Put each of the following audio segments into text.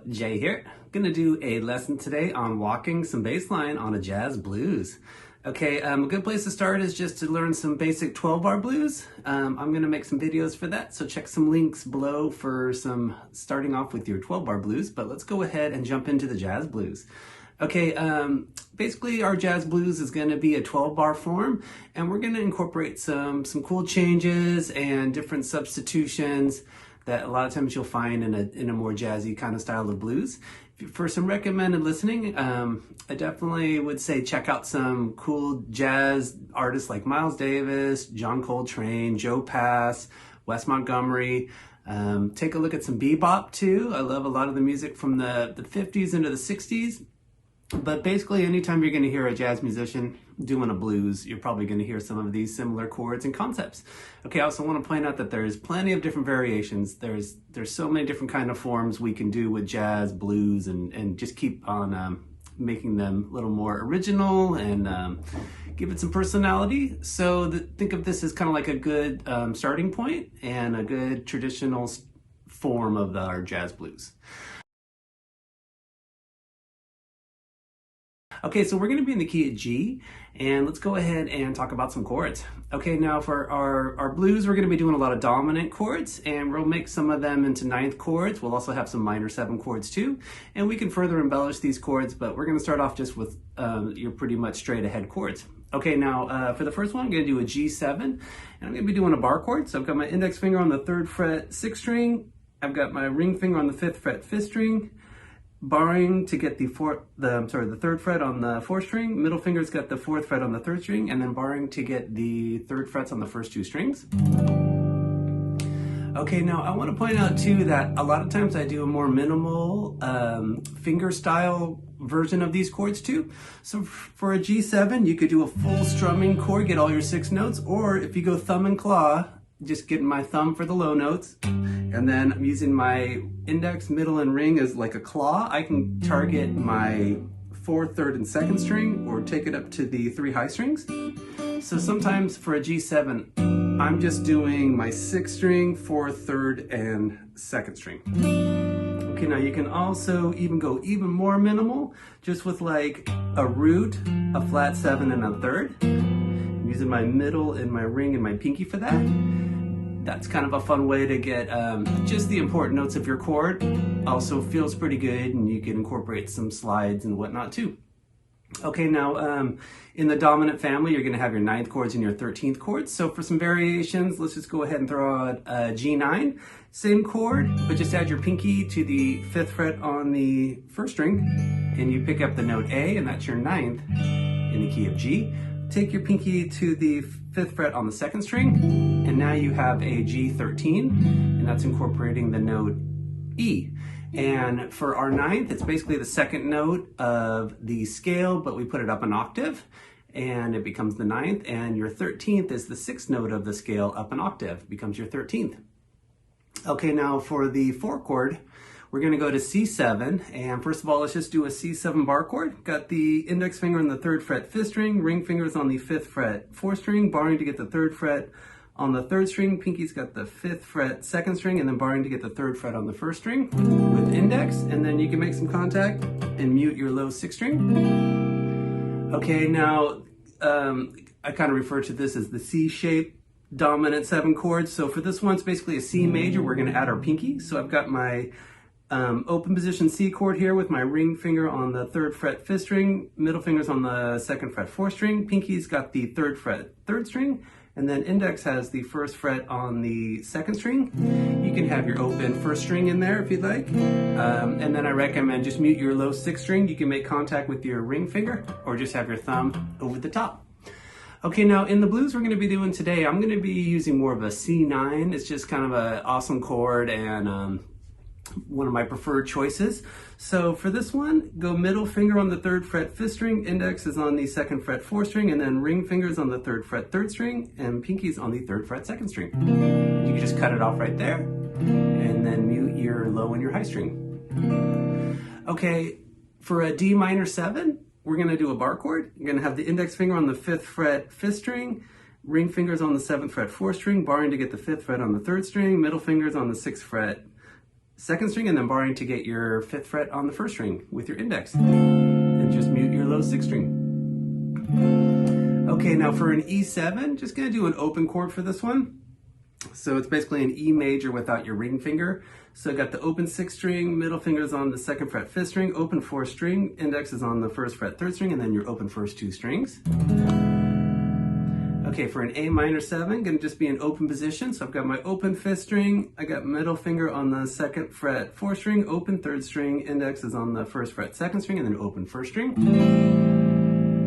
Jay here. I'm gonna do a lesson today on walking some bass line on a jazz blues. Okay, a good place to start is just to learn some basic 12-bar blues. I'm gonna make some videos for that, so check some links below for some starting off with your 12-bar blues, but let's go ahead and jump into the jazz blues. Okay, basically our jazz blues is gonna be a 12-bar form, and we're gonna incorporate some cool changes and different substitutions that a lot of times you'll find in a more jazzy kind of style of blues. For some recommended listening, I definitely would say check out some cool jazz artists like Miles Davis, John Coltrane, Joe Pass, Wes Montgomery. Take a look at some bebop too. I love a lot of the music from the 50s into the 60s. But basically, anytime you're going to hear a jazz musician doing a blues, you're probably going to hear some of these similar chords and concepts. Okay, I also want to point out that there's plenty of different variations. There's so many different kind of forms we can do with jazz, blues, and just keep on making them a little more original and give it some personality. So think of this as kind of like a good starting point and a good traditional form of our jazz blues. Okay, so we're going to be in the key of G, and let's go ahead and talk about some chords. Okay, now for our blues, we're going to be doing a lot of dominant chords, and we'll make some of them into ninth chords. We'll also have some minor 7 chords too, and we can further embellish these chords, but we're going to start off just with your pretty much straight ahead chords. Okay, now for the first one, I'm going to do a G7, and I'm going to be doing a bar chord. So I've got my index finger on the 3rd fret 6th string, I've got my ring finger on the 5th fret 5th string, barring to get the 3rd fret on the 4th string, middle finger's got the 4th fret on the 3rd string, and then barring to get the 3rd frets on the first 2 strings. Okay, now I want to point out too that a lot of times I do a more minimal finger style version of these chords too. So for a G7, you could do a full strumming chord, get all your 6 notes, or if you go thumb and claw, just getting my thumb for the low notes, and then I'm using my index, middle, and ring as like a claw. I can target my 4th, 3rd, and 2nd string, or take it up to the 3 high strings. So sometimes for a G7, I'm just doing my 6th string, 4th, 3rd, and 2nd string. Okay, now you can also go even more minimal, just with like a root, a flat 7, and a 3rd. I'm using my middle and my ring and my pinky for that. That's kind of a fun way to get just the important notes of your chord. Also feels pretty good, and you can incorporate some slides and whatnot too. Okay, now in the dominant family, you're going to have your 9th chords and your 13th chords. So for some variations, let's just go ahead and throw out a G9. Same chord, but just add your pinky to the 5th fret on the 1st string, and you pick up the note A, and that's your 9th in the key of G. Take your pinky to the 5th fret on the 2nd string, and now you have a G13, and that's incorporating the note E. And for our 9th, it's basically the 2nd note of the scale, but we put it up an octave, and it becomes the 9th, and your 13th is the 6th note of the scale up an octave, becomes your 13th. Okay, now for the 4 chord, we're going to go to C7, and first of all, let's just do a C7 bar chord. Got the index finger on the 3rd fret 5th string, ring finger's on the 5th fret 4th string, barring to get the 3rd fret on the 3rd string, pinky's got the 5th fret 2nd string, and then barring to get the 3rd fret on the 1st string with index, and then you can make some contact and mute your low 6th string. Okay, now I kind of refer to this as the C-shaped dominant 7 chords. So for this one, it's basically a C major. We're going to add our pinky. So I've got my open position C chord here with my ring finger on the 3rd fret 5th string, middle finger's on the 2nd fret 4th string, pinky's got the 3rd fret 3rd string, and then index has the 1st fret on the 2nd string. You can have your open 1st string in there if you'd like, and then I recommend just mute your low 6th string. You can make contact with your ring finger, or just have your thumb over the top. Okay, now in the blues we're going to be doing today, I'm going to be using more of a C9. It's just kind of an awesome chord, and one of my preferred choices. So for this one, go middle finger on the 3rd fret 5th string, index is on the 2nd fret 4th string, and then ring fingers on the 3rd fret 3rd string, and pinky's on the 3rd fret 2nd string. You can just cut it off right there, and then mute your low and your high string. Okay, for a D minor 7, we're going to do a bar chord. You're going to have the index finger on the 5th fret 5th string, ring fingers on the 7th fret 4th string, barring to get the 5th fret on the 3rd string, middle fingers on the 6th fret second string, and then barring to get your 5th fret on the 1st string with your index. And just mute your low 6th string. Okay, now for an E7, just gonna do an open chord for this one. So it's basically an E major without your ring finger. So I got the open 6th string, middle finger is on the 2nd fret 5th string, open 4th string, index is on the 1st fret 3rd string, and then your open first 2 strings. Okay, for an A minor 7, gonna just be an open position. So I've got my open 5th string, I got middle finger on the 2nd fret 4th string, open 3rd string, index is on the 1st fret 2nd string, and then open 1st string.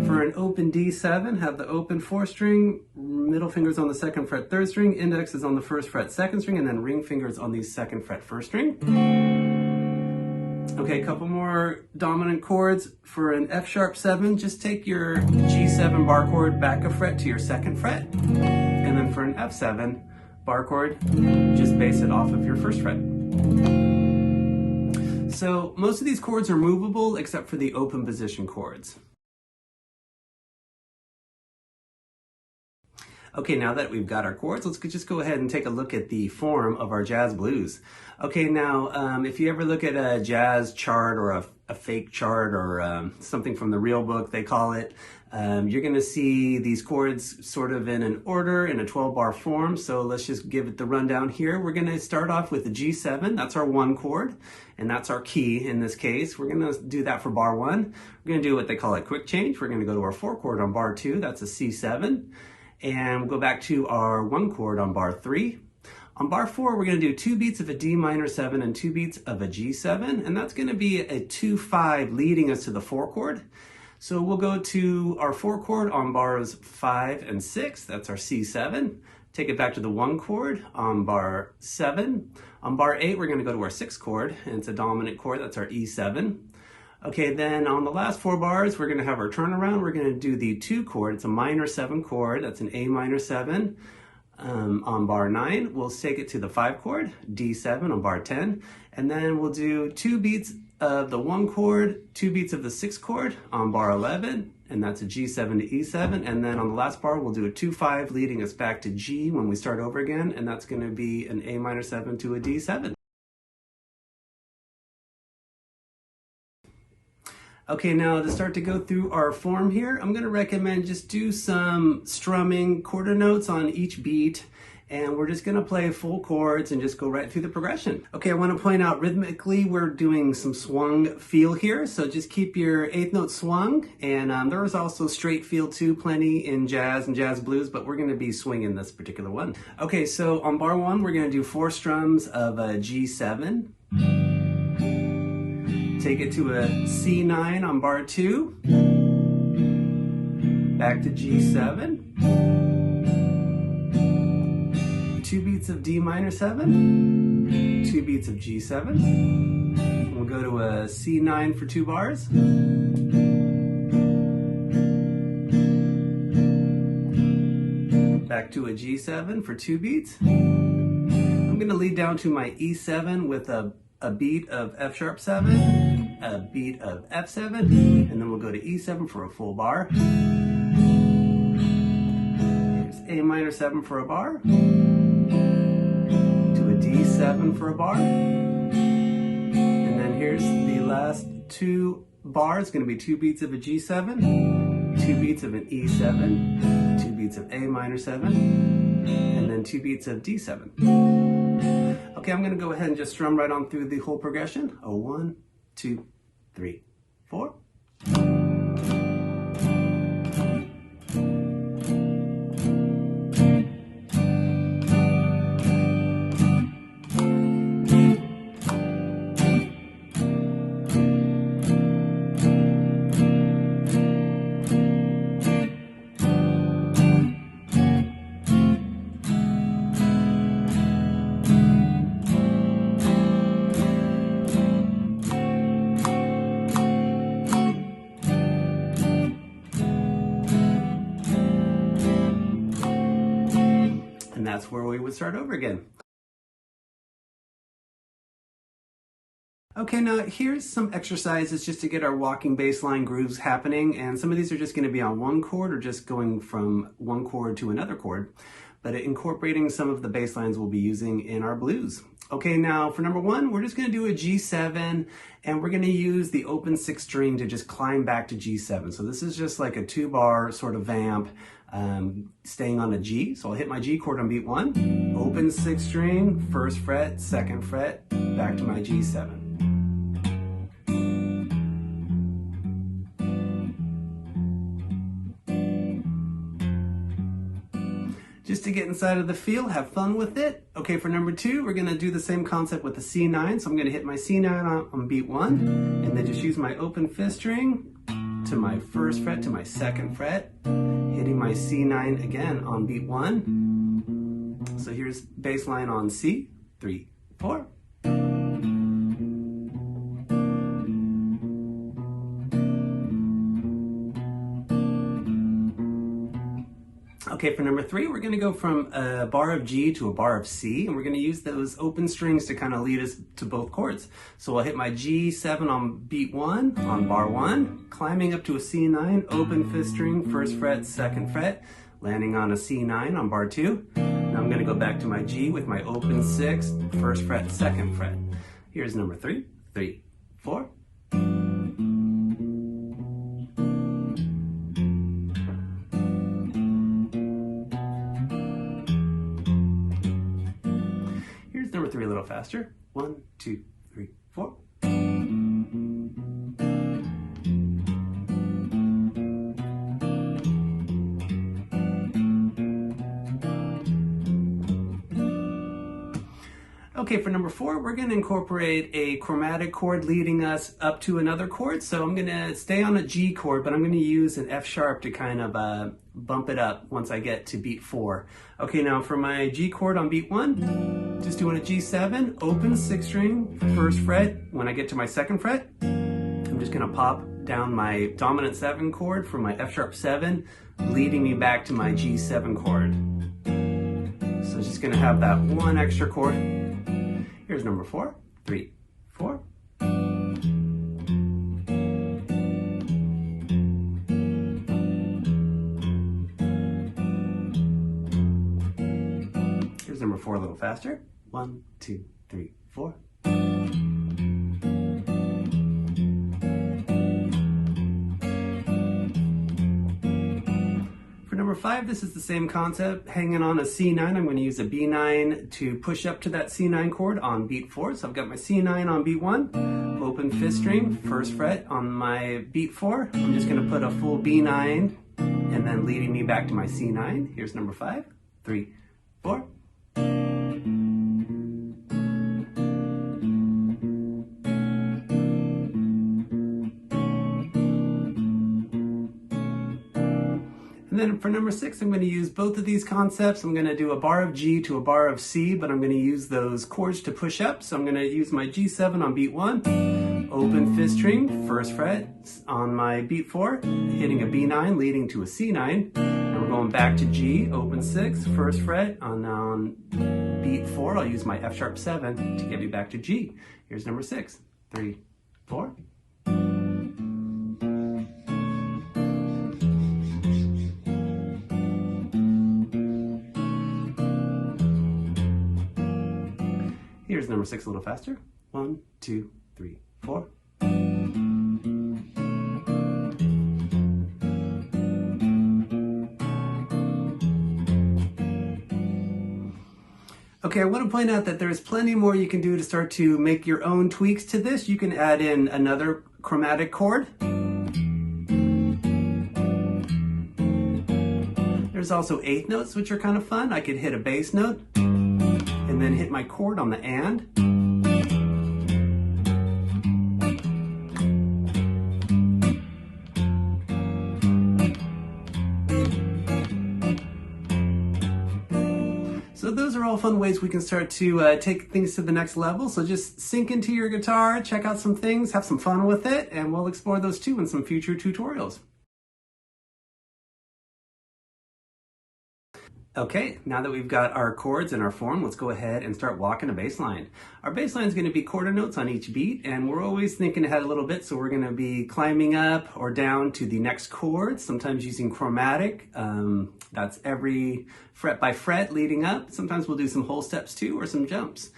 For an open D7, have the open 4th string, middle fingers on the 2nd fret 3rd string, index is on the 1st fret 2nd string, and then ring fingers on the 2nd fret 1st string. Okay, a couple more dominant chords. For an F sharp 7, just take your G7 bar chord back a fret to your 2nd fret. And then for an F7 bar chord, just bass it off of your 1st fret. So most of these chords are movable except for the open position chords. Okay, now that we've got our chords, let's just go ahead and take a look at the form of our jazz blues. Okay, now, if you ever look at a jazz chart or a fake chart or something from the real book, they call it, you're gonna see these chords sort of in an order in a 12-bar form. So let's just give it the rundown here. We're gonna start off with the G7, that's our 1 chord, and that's our key in this case. We're gonna do that for bar 1. We're gonna do what they call a quick change. We're gonna go to our 4 chord on bar 2, that's a C7. And we'll go back to our 1 chord on bar 3. On bar 4, we're going to do 2 beats of a D minor 7 and 2 beats of a G7, and that's going to be a 2-5 leading us to the 4 chord. So we'll go to our 4 chord on bars 5 and 6, that's our C7. Take it back to the 1 chord on bar 7. On bar 8, we're going to go to our 6 chord, and it's a dominant chord, that's our E7. Okay, then on the last 4 bars, we're gonna have our turnaround. We're gonna do the 2 chord. It's a minor 7 chord. That's an A minor 7. On bar 9, we'll take it to the 5 chord, D7 on bar 10. And then we'll do 2 beats of the 1 chord, 2 beats of the 6 chord on bar 11. And that's a G7 to E7. And then on the last bar, we'll do a 2-5 leading us back to G when we start over again. And that's gonna be an A minor 7 to a D7. Okay, now to start to go through our form here, I'm going to recommend just do some strumming quarter notes on each beat, and we're just going to play full chords and just go right through the progression. Okay, I want to point out rhythmically we're doing some swung feel here, so just keep your 8th note swung, and there is also straight feel too, plenty in jazz and jazz blues, but we're going to be swinging this particular one. Okay, so on bar 1 we're going to do 4 strums of a G7. Take it to a C9 on bar 2, back to G7, 2 beats of D minor 7, 2 beats of G7, we'll go to a C9 for 2 bars, back to a G7 for 2 beats. I'm going to lead down to my E7 with a beat of F sharp 7, a beat of F7, and then we'll go to E7 for a full bar. Here's A minor 7 for a bar, to a D7 for a bar, and then here's the last 2 bars, going to be 2 beats of a G7, 2 beats of an E7, 2 beats of A minor 7, and then 2 beats of D7. Okay, I'm going to go ahead and just strum right on through the whole progression. 1, 2, 3, 4. And that's where we would start over again. Okay, now here's some exercises just to get our walking bass line grooves happening, and some of these are just going to be on one chord or just going from one chord to another chord, but incorporating some of the bass lines we'll be using in our blues. Okay, now for number one, we're just going to do a G7, and we're going to use the open 6th string to just climb back to G7. So this is just like a 2-bar sort of vamp, staying on a G. So I'll hit my G chord on beat 1, open 6th string, 1st fret, 2nd fret, back to my G7. Just to get inside of the feel, have fun with it. Okay, for number 2, we're gonna do the same concept with the C9. So I'm gonna hit my C9 on beat 1, and then just use my open 5th string to my 1st fret to my 2nd fret, hitting my C9 again on beat 1. So here's bass line on C, 3, 4. Okay, for number 3, we're going to go from a bar of G to a bar of C, and we're going to use those open strings to kind of lead us to both chords. So I'll hit my G7 on beat 1, on bar 1, climbing up to a C9, open 5th string, 1st fret, 2nd fret, landing on a C9 on bar 2. Now I'm going to go back to my G with my open 6, 1st fret, 2nd fret. Here's number 3, 3, 4. Number 3 a little faster. 1, 2, 3, 4. Okay, for number 4, we're going to incorporate a chromatic chord leading us up to another chord. So I'm going to stay on a G chord, but I'm going to use an F sharp to kind of bump it up once I get to beat 4. Okay, now for my G chord on beat 1, just doing a G7, open 6th string, 1st fret. When I get to my 2nd fret, I'm just going to pop down my dominant 7 chord for my F sharp 7, leading me back to my G7 chord. So it's just going to have that one extra chord. Here's number 4, 3, 4. Here's number 4 a little faster. 1, 2, 3, 4. For number 5, this is the same concept. Hanging on a C9, I'm going to use a B9 to push up to that C9 chord on beat 4. So I've got my C9 on beat 1, open 5th string, 1st fret on my beat 4. I'm just going to put a full B9 and then leading me back to my C9. Here's number 5, 3, 4. And then for number 6, I'm going to use both of these concepts. I'm going to do a bar of G to a bar of C, but I'm going to use those chords to push up. So I'm going to use my G7 on beat 1, open 5th string, 1st fret on my beat 4, hitting a B9 leading to a C9. And we're going back to G, open 6, 1st fret on beat 4. I'll use my F sharp 7 to get me back to G. Here's number 6, 3, 4. Here's number 6 a little faster. 1, 2, 3, 4. Okay, I want to point out that there's plenty more you can do to start to make your own tweaks to this. You can add in another chromatic chord. There's also 8th notes, which are kind of fun. I could hit a bass note and then hit my chord on the and. So those are all fun ways we can start to take things to the next level. So just sink into your guitar, check out some things, have some fun with it, and we'll explore those too in some future tutorials. Okay, now that we've got our chords in our form, let's go ahead and start walking a bass line. Our bass line is going to be quarter notes on each beat, and we're always thinking ahead a little bit, so we're going to be climbing up or down to the next chord, sometimes using chromatic. That's every fret by fret leading up. Sometimes we'll do some whole steps too, or some jumps.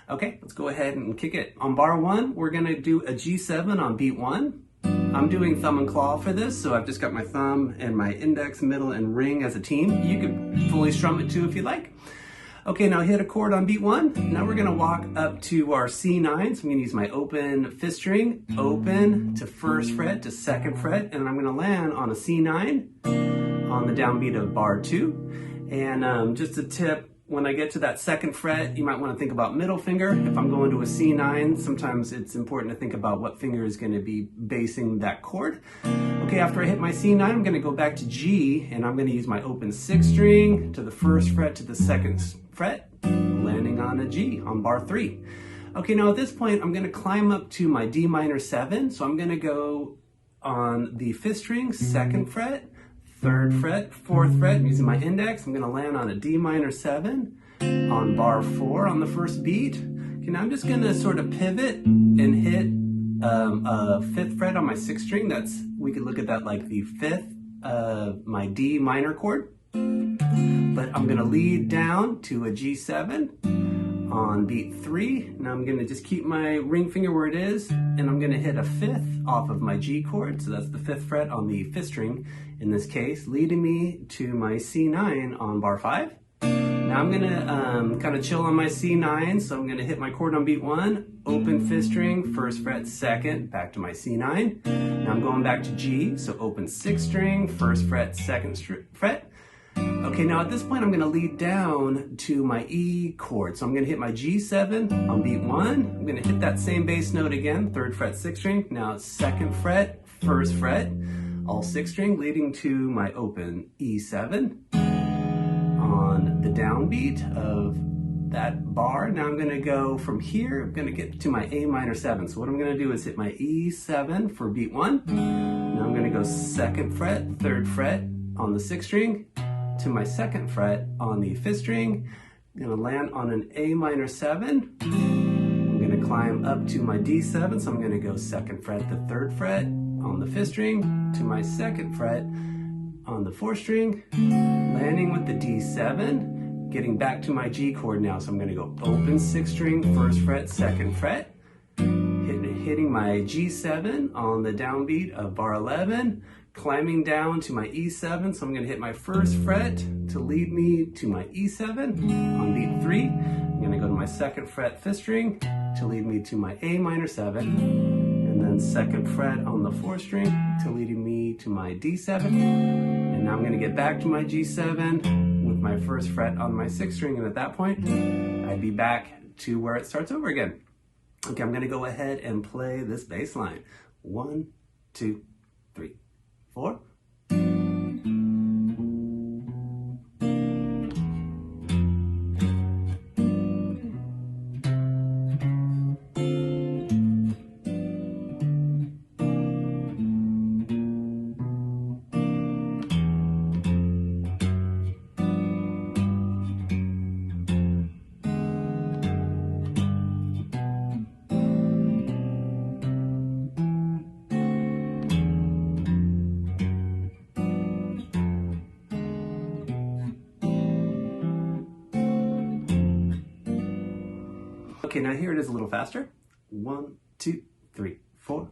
Okay, let's go ahead and kick it. On bar 1, we're going to do a G7 on beat 1. I'm doing thumb and claw for this, so I've just got my thumb and my index, middle, and ring as a team. You could fully strum it too if you like. Okay, now hit a chord on beat 1. Now we're gonna walk up to our C9, so I'm gonna use my open 5th string, open to 1st fret to 2nd fret, and I'm gonna land on a C9 on the downbeat of bar 2. And just a tip, when I get to that 2nd fret, you might want to think about middle finger. If I'm going to a C9, sometimes it's important to think about what finger is going to be basing that chord. Okay, after I hit my C9, I'm going to go back to G, and I'm going to use my open 6th string to the 1st fret to the 2nd fret, landing on a G on bar 3. Okay, now at this point, I'm going to climb up to my D minor 7, so I'm going to go on the 5th string, 2nd fret, 3rd fret, 4th fret, I'm using my index. I'm going to land on a D minor 7 on bar 4 on the first beat. Okay, now I'm just going to sort of pivot and hit a 5th fret on my 6th string. We could look at that like the 5th, my D minor chord. But I'm going to lead down to a G7 on beat 3. Now I'm going to just keep my ring finger where it is, and I'm going to hit a 5th off of my G chord, so that's the 5th fret on the 5th string in this case, leading me to my C9 on bar 5. Now I'm going to kind of chill on my C9, so I'm going to hit my chord on beat 1, open 5th string, 1st fret, 2nd, back to my C9. Now I'm going back to G, so open 6th string, 1st fret, 2nd fret. Okay, now at this point I'm going to lead down to my E chord. So I'm going to hit my G7 on beat 1. I'm going to hit that same bass note again, 3rd fret, 6th string. Now it's 2nd fret, 1st fret, all 6th string, leading to my open E7 on the downbeat of that bar. Now I'm going to go from here, I'm going to get to my A minor 7. So what I'm going to do is hit my E7 for beat 1. Now I'm going to go 2nd fret, 3rd fret on the 6th string, to my 2nd fret on the 5th string. I'm going to land on an A minor 7. I'm going to climb up to my D7, so I'm going to go 2nd fret to 3rd fret on the 5th string, to my 2nd fret on the 4th string, landing with the D7, getting back to my G chord now, so I'm going to go open 6th string, 1st fret, 2nd fret, hitting my G7 on the downbeat of bar 11, climbing down to my E7, so I'm going to hit my 1st fret to lead me to my E7 on beat 3. I'm going to go to my 2nd fret 5th string to lead me to my A minor 7, and then 2nd fret on the 4th string to lead me to my D7, and now I'm going to get back to my G7 with my 1st fret on my 6th string, and at that point I'd be back to where it starts over again. Okay, I'm going to go ahead and play this bass line. 1, 2, 3, 4. Okay, now here it is a little faster. 1, 2, 3, 4.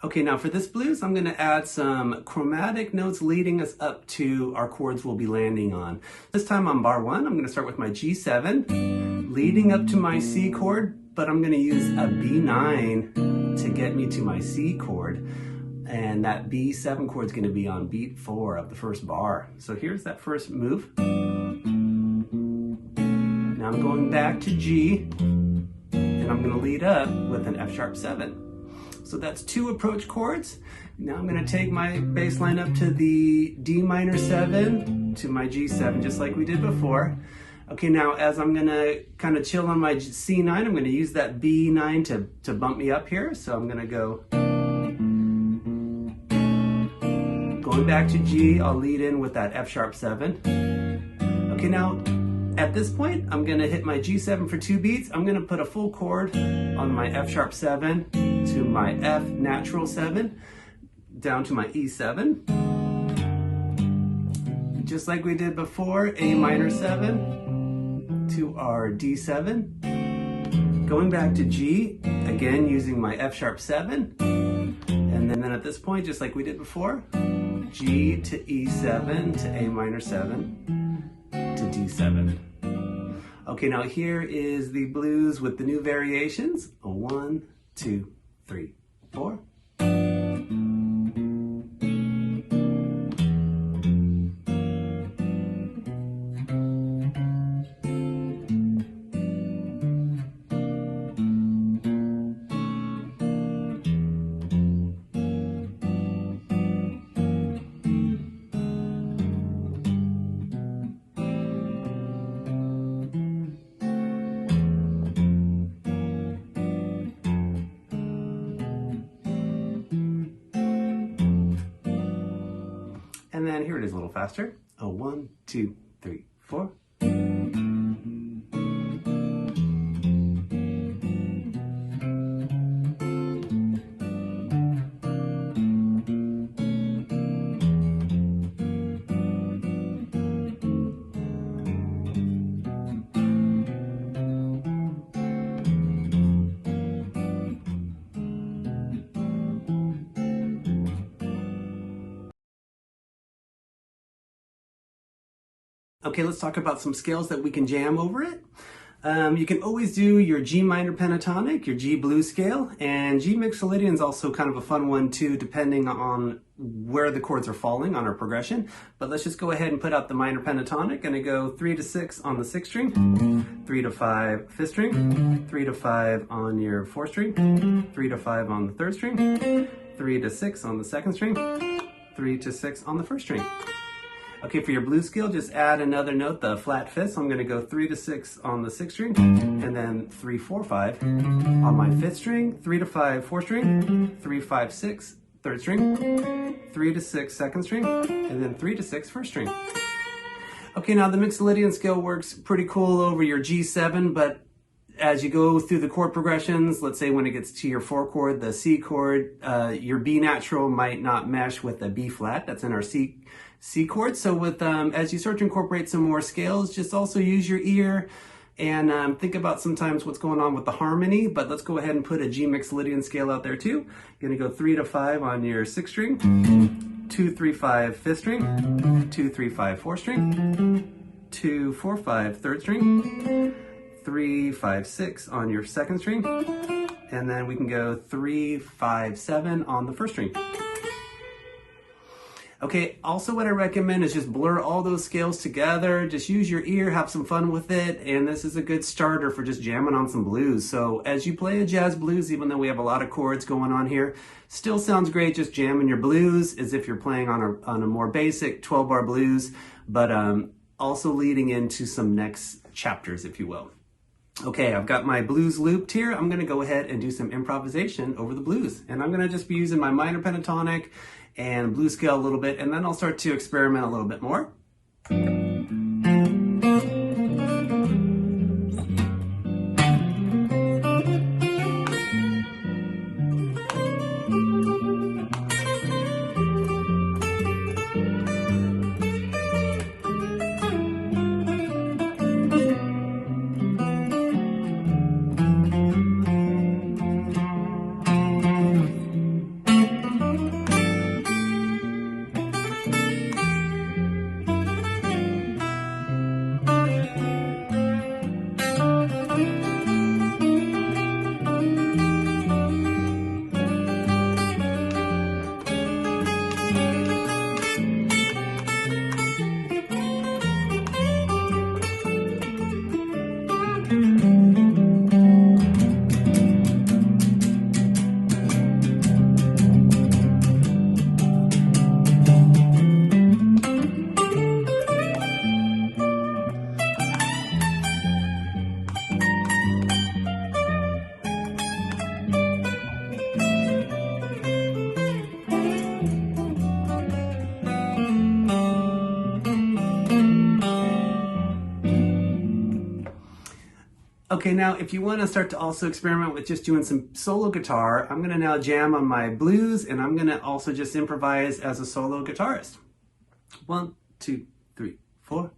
Okay, now for this blues, I'm going to add some chromatic notes leading us up to our chords we'll be landing on. This time on bar 1, I'm going to start with my G7, leading up to my C chord, but I'm going to use a B9 to get me to my C chord. And that B7 chord is going to be on beat 4 of the first bar. So here's that first move. Now I'm going back to G, and I'm going to lead up with an F sharp 7. So that's 2 approach chords. Now I'm going to take my bass line up to the D minor 7 to my G7, just like we did before. Okay, now as I'm going to kind of chill on my C9, I'm going to use that B9 to bump me up here. So I'm going to go, going back to G, I'll lead in with that F sharp 7. Okay, now at this point, I'm going to hit my G7 for 2 beats. I'm going to put a full chord on my F sharp 7 to my F natural 7, down to my E7. Just like we did before, A minor 7 to our D7. Going back to G, again using my F sharp 7. And then at this point, just like we did before, G to E7 to A minor 7 to D7. Okay, now here is the blues with the new variations. 1, 2, 3, 4. And then here it is a little faster. 1, 2, 3, 4. Okay, let's talk about some scales that we can jam over it. You can always do your G minor pentatonic, your G blues scale, and G mixolydian is also kind of a fun one too, depending on where the chords are falling on our progression. But let's just go ahead and put out the minor pentatonic, and I go 3 to 6 on the 6th string, 3 to 5 5th string, 3 to 5 on your 4th string, 3 to 5 on the 3rd string, 3 to 6 on the 2nd string, 3 to 6 on the 1st string. Okay, for your blues scale, just add another note, the flat 5th. So I'm going to go 3 to 6 on the 6th string, and then 3, 4, 5 on my 5th string, 3 to 5 4th string, 3, 5, 6 3rd string, 3 to 6 2nd string, and then 3 to 6 1st string. Okay, now the mixolydian scale works pretty cool over your G7, but as you go through the chord progressions, let's say when it gets to your 4 chord, the C chord, your B natural might not mesh with the B flat. That's in our C chord. So with as you start to incorporate some more scales, just also use your ear and think about sometimes what's going on with the harmony. But let's go ahead and put a G mixolydian scale out there too. You're gonna go 3 to 5 on your 6th string, 2, 3, 5 5th string, 2, 3, 5 4th string, 2, 4, 5 3rd string, 3, 5, 6 on your 2nd string, and then we can go 3, 5, 7 on the 1st string. Okay, also what I recommend is just blur all those scales together, just use your ear, have some fun with it, and this is a good starter for just jamming on some blues. So as you play a jazz blues, even though we have a lot of chords going on here, still sounds great just jamming your blues as if you're playing on a more basic 12-bar blues, but also leading into some next chapters, if you will. Okay, I've got my blues looped here. I'm gonna go ahead and do some improvisation over the blues. And I'm gonna just be using my minor pentatonic and blues scale a little bit, and then I'll start to experiment a little bit more. Okay, now if you want to start to also experiment with just doing some solo guitar, I'm going to now jam on my blues, and I'm going to also just improvise as a solo guitarist. 1, 2, 3, 4.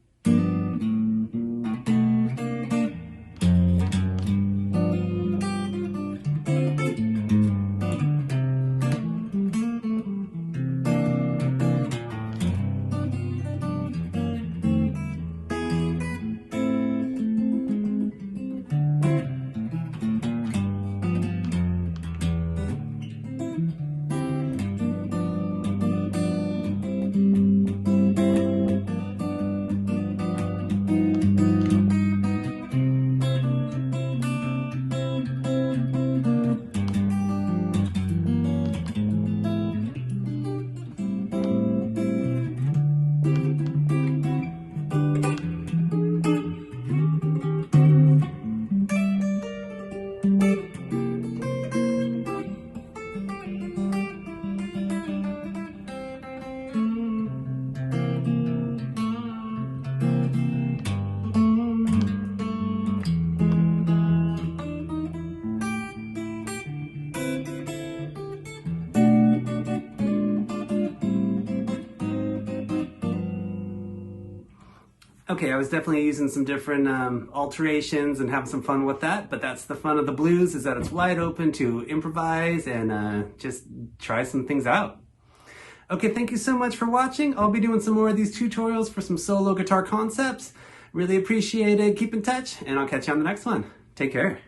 Okay, I was definitely using some different alterations and having some fun with that, but that's the fun of the blues, is that it's wide open to improvise and just try some things out. Okay, thank you so much for watching. I'll be doing some more of these tutorials for some solo guitar concepts. Really appreciate it. Keep in touch, and I'll catch you on the next one. Take care.